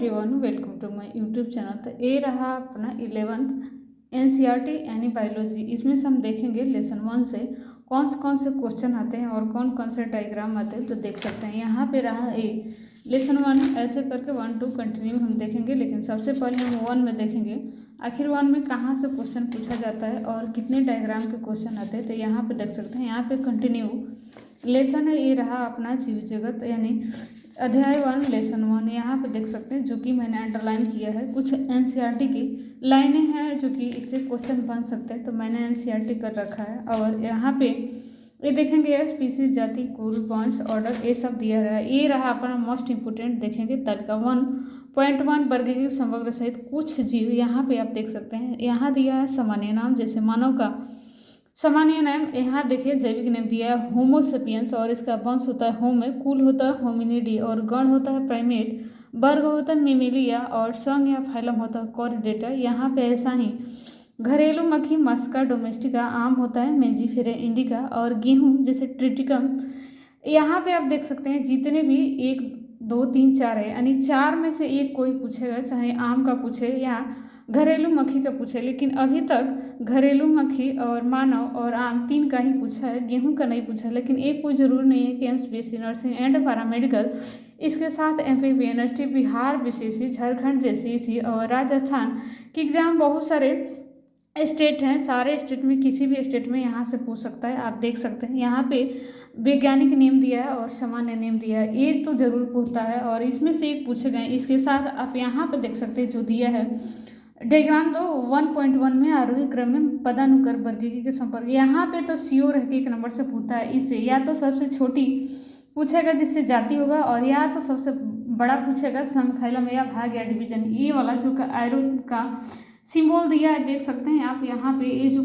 Everyone, welcome to my YouTube channel. तो ये रहा अपना 11th एनसीईआरटी यानी बायोलॉजी। इसमें से हम देखेंगे लेसन 1 से कौन से क्वेश्चन आते हैं और कौन कौन से डायग्राम आते हैं। तो देख सकते हैं यहाँ पे रहा ए लेसन 1, ऐसे करके 1 2 कंटिन्यू हम देखेंगे। लेकिन सबसे पहले हम 1 में देखेंगे आखिर 1 में कहाँ से क्वेश्चन पूछा जाता है और कितने डायग्राम के क्वेश्चन आते हैं। तो यहाँ पे देख सकते हैं, यहाँ पे कंटिन्यू लेसन है। ये रहा अपना जीव जगत यानी अध्याय 1 लेसन 1। यहाँ पे देख सकते हैं जो कि मैंने अंडरलाइन किया है। कुछ एनसीईआरटी की लाइनें हैं जो कि इससे क्वेश्चन बन सकते हैं, तो मैंने एनसीईआरटी कर रखा है। और यहाँ पे ये देखेंगे स्पीसीज, जाति, कुल, वंश, ऑर्डर, ये सब दिया रहा है। ये रहा अपना मोस्ट इंपोर्टेंट देखेंगे तालिका 1.1 वर्गीकृत समग्र सहित कुछ जीव। यहाँ पे आप देख सकते हैं, यहाँ दिया है सामान्य नाम, जैसे मानव का सामान्य नाम। यहाँ देखिए जैविक नाम दिया है होमोसेपियंस, और इसका वंश होता है होम, कुल होता है होमिनिडी, और गण होता है प्राइमेट, वर्ग होता है मेमेलिया, और संघ या फाइलम होता है कॉर्डेटा। यहाँ पे ऐसा ही घरेलू मक्खी मस्का डोमेस्टिका, आम होता है मेंजीफेरा इंडिका, और गेहूँ जैसे ट्रिटिकम। यहाँ पे आप देख सकते हैं जितने भी 1 2 3 4 है, यानी 4 में से एक कोई पूछेगा, चाहे आम का पूछे या घरेलू मक्खी का पूछे। लेकिन अभी तक घरेलू मक्खी और मानव और आम 3 का ही पूछा है, गेहूं का नहीं पूछा। लेकिन एक कोई ज़रूर नहीं है कि एमएसबीएससी नर्सिंग एंड पैरामेडिकल, इसके साथ एमपीपीएनएसटी, बिहार बीसीएससी, झारखंड जेसीसी और राजस्थान के एग्जाम बहुत सारे स्टेट हैं। सारे स्टेट में किसी भी स्टेट में यहाँ से पूछ सकता है। आप देख सकते हैं यहाँ पे वैज्ञानिक नेम दिया है और सामान्य नेम दिया है, ये तो जरूर पूछता है और इसमें से एक पूछे गए। इसके साथ आप यहाँ पे देख सकते हैं जो दिया है डायग्राम, तो 1.1 में आरोही क्रम में पदानुक्रम वर्गीकरण के संपर्क। यहाँ पे तो श्योर है कि 1 नंबर से पूछता है। इससे या तो सबसे छोटी पूछेगा जिससे जाति होगा, और या तो सबसे बड़ा पूछेगा संघ, फाइलम या भाग या डिवीजन। ये वाला जो आयरो का सिंबल दिया है देख सकते हैं आप यहाँ पे, ये जो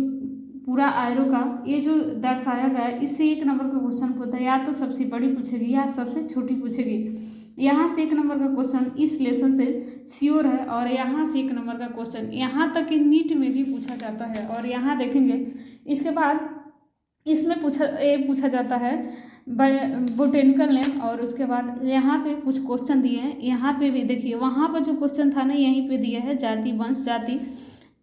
पूरा आयरो का ये जो दर्शाया गया है, इससे 1 नंबर का क्वेश्चन पूछता है। या तो सबसे बड़ी पूछेगी या सबसे छोटी पूछेगी। यहाँ से 1 नंबर का क्वेश्चन इस लेसन से श्योर है, और यहाँ से 1 नंबर का क्वेश्चन यहाँ तक कि नीट में भी पूछा जाता है। और यहाँ देखेंगे इसके बाद इसमें पूछा जाता है बोटेनिकल नेम, और उसके बाद यहाँ पे कुछ क्वेश्चन दिए हैं। यहाँ पे भी देखिए वहाँ पर जो क्वेश्चन था ना, यहीं पे दिया है जाति, वंश, जाति,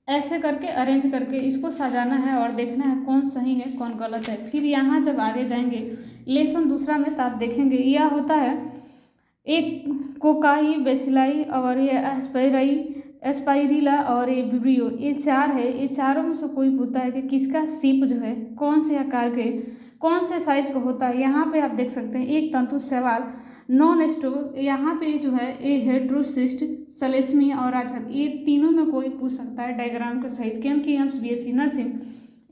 ऐसे करके अरेंज करके इसको सजाना है और देखना है कौन सही है कौन गलत है। फिर यहाँ जब आगे जाएंगे लेसन 2 में, तो आप देखेंगे यह होता है एक कोकाई, बेसिलाई, और ये एस्पाइरिला और ये विब्रियो, ये 4 है। ये चारों में से कोई पूछता है कि किसका शेप जो है कौन से आकार के कौन से साइज का होता है। यहाँ पे आप देख सकते हैं एक तंतु शैवाल, नॉन स्टो, यहाँ पे जो है ये हेट्रोसिस्ट, सलेस्मी और आछद, ये तीनों में कोई पूछ सकता है डायग्राम के सहित। क्योंकि एमएसबीएससी नर्सिंग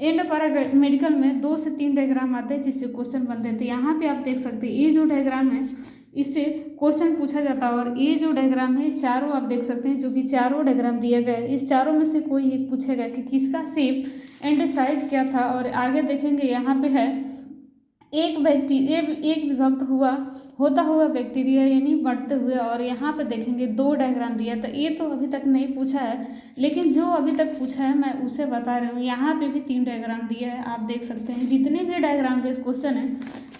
एंड पैरामेडिकल में 2 से 3 डायग्राम आते हैं जिससे क्वेश्चन बनते हैं। तो यहाँ पे आप देख सकते हैं ये जो डायग्राम है इससे क्वेश्चन पूछा जाता है। और ये जो डायग्राम है चारों आप देख सकते हैं, जो कि चारों डायग्राम दिए गए, इस चारों में से कोई एक पूछेगा कि किसका शेप एंड साइज क्या था। और आगे देखेंगे यहाँ पे है एक विभक्त होता हुआ बैक्टीरिया यानी बढ़ते हुए, और यहाँ पे देखेंगे 2 डायग्राम दिया। तो ये तो अभी तक नहीं पूछा है, लेकिन जो अभी तक पूछा है मैं उसे बता रही हूँ। यहाँ पे भी 3 डायग्राम दिया है, आप देख सकते हैं। जितने भी डायग्राम बेस्ड क्वेश्चन है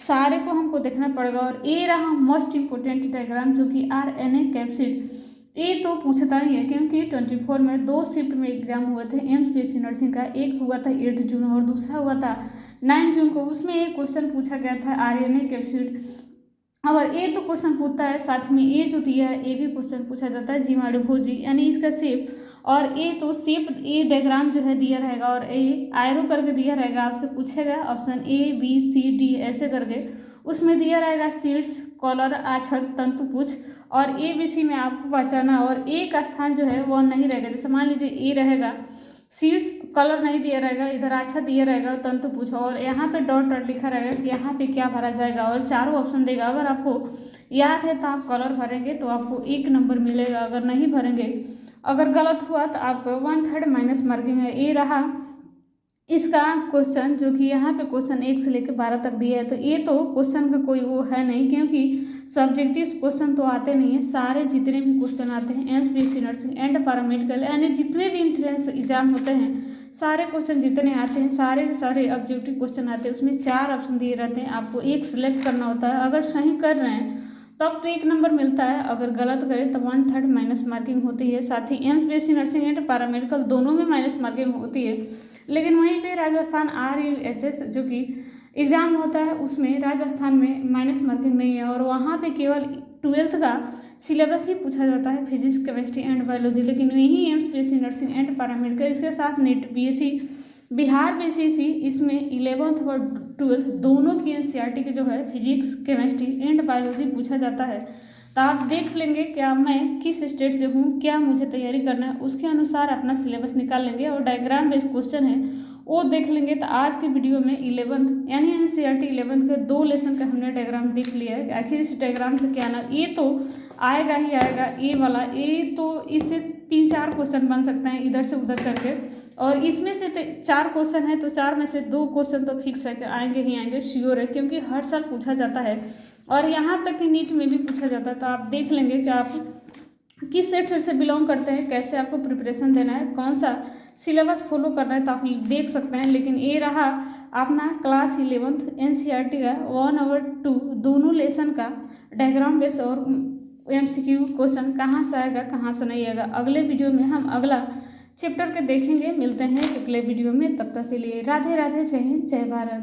सारे को हमको देखना पड़ेगा। और ये रहा मोस्ट इंपोर्टेंट डायग्राम जो कि आरएनए कैप्सिड, ये तो पूछता ही है क्योंकि 24 में 2 शिफ्ट में एग्जाम हुए थे एमएसबीएससी नर्सिंग का। एक हुआ था 8 जून और दूसरा हुआ था 9 जून को। उसमें एक क्वेश्चन पूछा गया था आरएनए कैप्सिड, और ये तो क्वेश्चन पूछता है, साथ में ये जो दिया है ये भी क्वेश्चन पूछा जाता है जीवाणुभोजी यानी इसका शेप। और ये तो शेप ये डायग्राम जो है दिया रहेगा, और ये आयरो करके दिया रहेगा, आपसे पूछेगा option A B C D ऐसे करके। उसमें दिया रहेगा सीड्स, कॉलर, आछद, तंतुपुच्छ, और ABC में आपको पहचाना। और ए का स्थान जो है वो नहीं रहेगा, जैसे मान लीजिए ए रहेगा, सीड्स कलर नहीं दिया रहेगा, इधर अच्छा दिया रहेगा तंतुपुच्छ, और यहाँ पे डॉट डॉट लिखा रहेगा कि यहाँ पे क्या भरा जाएगा, और चारों ऑप्शन देगा। अगर आपको याद है तो आप कलर भरेंगे तो आपको 1 नंबर मिलेगा, अगर नहीं भरेंगे, अगर गलत हुआ तो आपको 1/3 माइनस मार्किंग है। ये रहा इसका क्वेश्चन, जो कि यहाँ पे क्वेश्चन 1 से लेकर 12 तक दिया है। तो ये तो क्वेश्चन का कोई वो है नहीं, क्योंकि सब्जेक्टिव क्वेश्चन तो आते नहीं है। सारे जितने भी क्वेश्चन आते हैं एमएसबीएससी नर्सिंग एंड पैरामेडिकल यानी जितने भी इंट्रेंस एग्जाम होते हैं, सारे क्वेश्चन जितने आते हैं सारे के सारे ऑब्जेक्टिव क्वेश्चन आते हैं। उसमें 4 ऑप्शन दिए रहते हैं, आपको एक सिलेक्ट करना होता है। अगर सही कर रहे हैं तब तो 1 नंबर मिलता है, अगर गलत करें तो 1/3 माइनस मार्किंग होती है। साथ ही एमपीएससी नर्सिंग एंड पैरामेडिकल दोनों में माइनस मार्किंग होती है। लेकिन वहीं पे राजस्थान RUHS जो कि एग्ज़ाम होता है उसमें राजस्थान में माइनस मार्किंग नहीं है, और वहाँ पे केवल 12th का सिलेबस ही पूछा जाता है, फिजिक्स, केमिस्ट्री एंड बायोलॉजी। लेकिन वहीं एमपीएससी नर्सिंग एंड पैरामेडिकल, इसके साथ नेट, बीएससी, बिहार बीसीसी, इसमें 11th और 12th दोनों की एनसीईआरटी के जो है फिजिक्स, केमिस्ट्री एंड बायोलॉजी पूछा जाता है। तो आप देख लेंगे क्या मैं किस स्टेट से हूँ, क्या मुझे तैयारी करना है, उसके अनुसार अपना सिलेबस निकाल लेंगे। और डायग्राम बेस्ड क्वेश्चन है वो देख लेंगे। तो आज के वीडियो में 11th यानी एनसीईआरटी 11th के 2 लेसन का हमने डायग्राम देख लिया है। आखिर इस डायग्राम से क्या ना, ये तो आएगा ही आएगा, ये वाला, ये तो इससे 3-4 क्वेश्चन बन सकते हैं इधर से उधर करके, और इसमें से 4 क्वेश्चन है तो 4 में से 2 क्वेश्चन तो फिक्स है कि आएंगे ही आएंगे, श्योर है, क्योंकि हर साल पूछा जाता है और यहाँ तक कि नीट में भी पूछा जाता है। तो आप देख लेंगे कि आप किस सेक्टर से बिलोंग करते हैं, कैसे आपको प्रिपरेशन देना है, कौन सा सिलेबस फॉलो करना है, तो आप देख सकते हैं। लेकिन ये रहा अपना क्लास 11th एनसीईआरटी का 1 और 2 दोनों लेसन का डायग्राम बेस और एमसीक्यू क्वेश्चन कहाँ से आएगा, कहाँ से नहीं आएगा। अगले वीडियो में हम अगला चैप्टर के देखेंगे। मिलते हैं अगले वीडियो में, तब तक के लिए राधे राधे, जय हिंद, जय भारत।